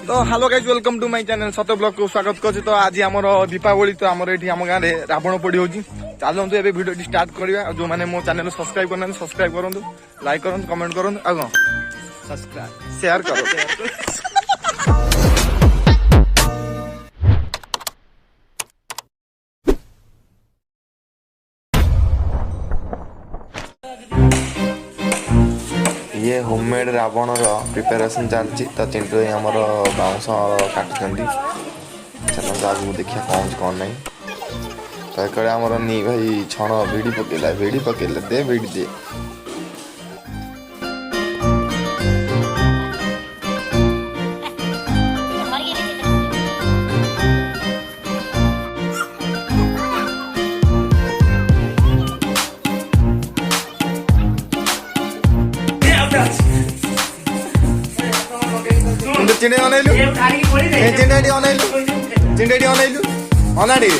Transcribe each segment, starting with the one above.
तो hello guys welcome to my channel सत blog को स्वागत कर। तो आज आम दीपावली तो आम ये आम गाँव में रावण पोड़ी हो चलते ए वीडियो स्टार्ट करवा। जो मैंने मो चैनल सब्सक्राइब करना सब्सक्राइब करूँ, लाइक करूँ, कमेंट करूँ, आग सब्सक्राइब शेयर करो। ये होममेड रावण प्रिपेरेसन चलती। तो चिंटू आमर बाउंस काटुंट चलो आगे देखिए कौन नहीं। तो एक आमर नी भाई छण भिड़ी पकेला दे भिड़ी दे। चिंडे अनैलु चिंडेटी अनैलु अनाड़ी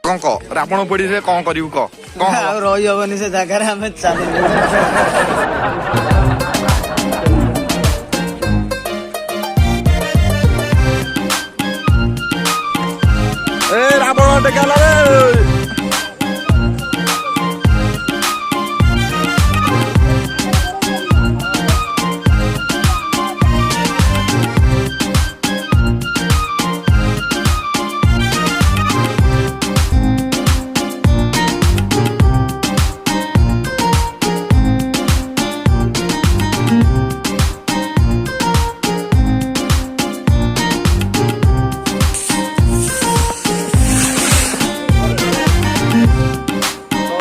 कौन कह रावण पोड़ी से कौन करू कह रही हबनी से जगह आम चल रावण टेकाला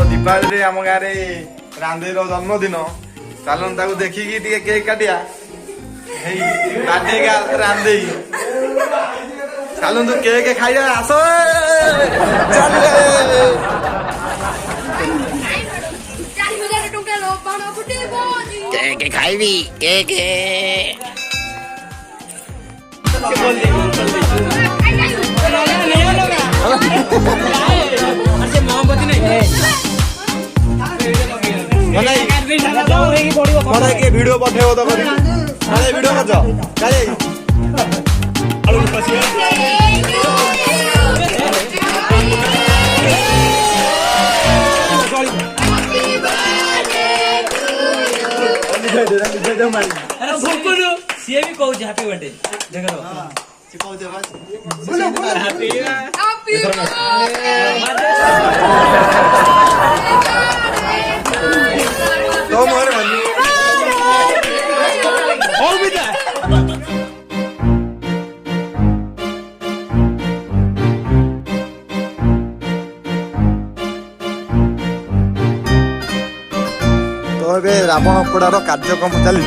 दीपावली आम गाँव रांधेर जन्मदिन चलन देखिकी केक काटिया रांधे चलतु केक खाइया आस केक खाइबी केक मोमबत्ती नहीं वीडियो पठेब तो वीडियो सी भी कहूँ हैप्पी बर्थडे तो मोर और भी तो ए रावण पोड़ार कार्यक्रम चली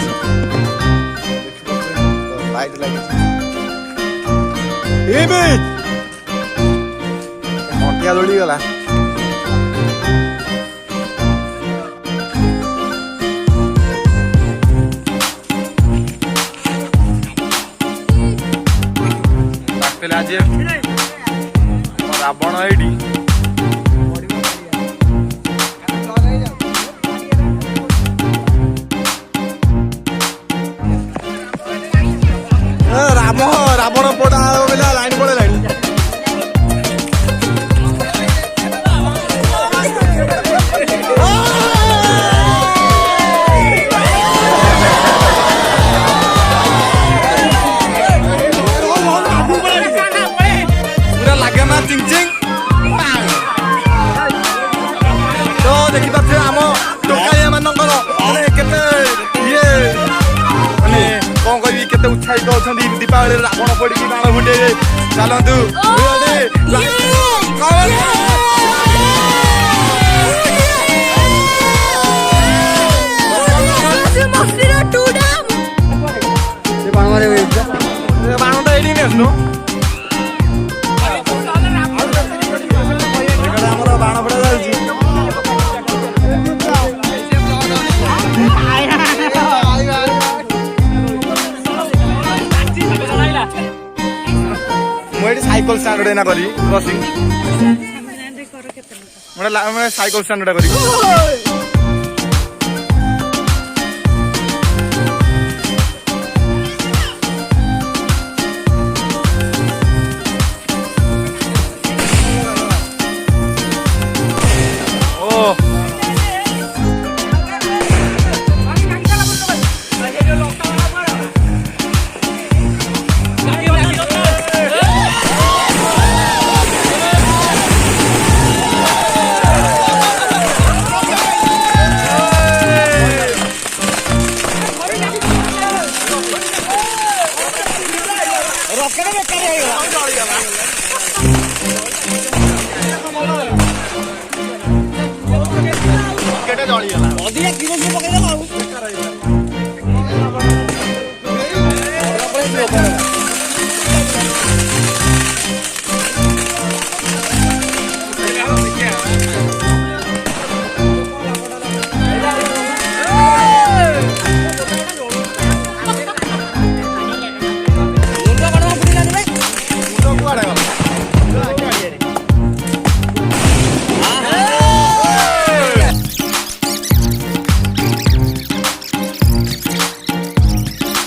लाइट लगी मंटिया दौड़ी गला आज रावण एडी रावण पोड़ा लाइन पड़े लाइन उत्साहित अच्छा दीपावली रावण पड़ी बाण फुटे चलतु बाणटा ये नेसनु बाण पड़ा जाऊँ ଏଠି ସାଇକେଲ ଷ୍ଟାଣ୍ଡ ଗୋଟେ ଏଇନା କରିବି କ୍ରସିଂ ଗୋଟେ ସାଇକେଲ ଷ୍ଟାଣ୍ଡ ଗୋଟେ କରିବି